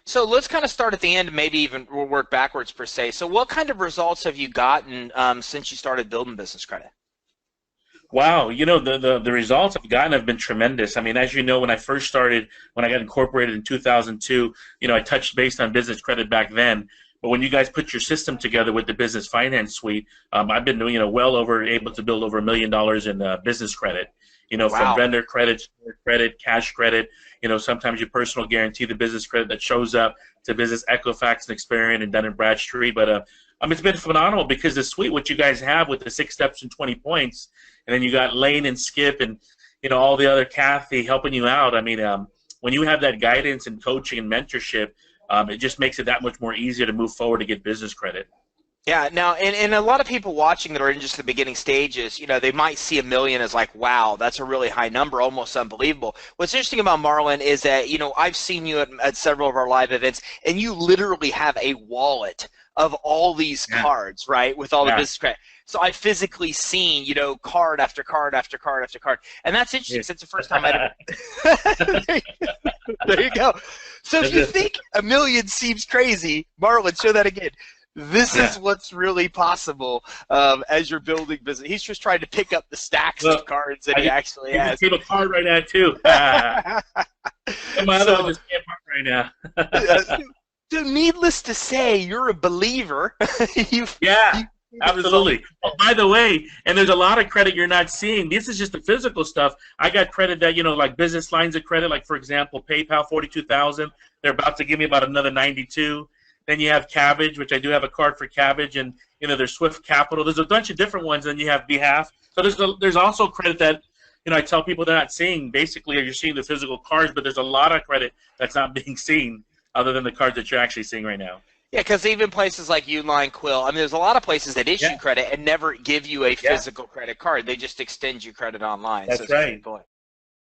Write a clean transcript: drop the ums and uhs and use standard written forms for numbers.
So let's kind of start at the end, maybe even we'll work backwards per se. So what kind of results have you gotten since you started building business credit? Wow, the results I've gotten have been tremendous. I mean, as you know, when I first started, when I got incorporated in 2002, I touched base on business credit back then. But when you guys put your system together with the business finance suite, I've been doing, well over able to build over $1 million in business credit. From Wow. vendor credit, store credit, cash credit. Sometimes you personal guarantee the business credit that shows up to business Equifax and Experian and Dun and Bradstreet. But it's been phenomenal because the suite, what you guys have with the 6 steps and 20 points, and then you got Lane and Skip and all the other Kathy helping you out. I mean, when you have that guidance and coaching and mentorship, it just makes it that much more easier to move forward to get business credit. Yeah, now, and a lot of people watching that are in just the beginning stages, they might see 1 million as like, wow, that's a really high number, almost unbelievable. What's interesting about Marlon is that, I've seen you at several of our live events, and you literally have a wallet of all these Yeah, cards, right, with all the yeah, business credit. So I've physically seen, card after card after card after card. And that's interesting yeah. because it's the first time I'd ever. There you go. So if you think 1 million seems crazy, Marlon, show that again. This Yeah. is what's really possible as you're building business. He's just trying to pick up the stacks of Look, cards that I he just actually I just has. gave a card right now too. And my other one So, just came up right uh, now. so needless to say, you're a believer. You've, Yeah, you see the results. absolutely. Oh, by the way, and there's a lot of credit you're not seeing. This is just the physical stuff. I got credit that, like business lines of credit, like for example, PayPal 42,000. They're about to give me about another 92. Then you have Cabbage, which I do have a card for Cabbage, and there's Swift Capital. There's a bunch of different ones. Then you have Behalf. So there's also credit that I tell people they're not seeing. Basically, you're seeing the physical cards, but there's a lot of credit that's not being seen, other than the cards that you're actually seeing right now. Yeah, because even places like Uline, Quill, I mean, there's a lot of places that issue Yeah, credit and never give you a yeah, physical credit card. They just extend you credit online. So that's it's a great right. point.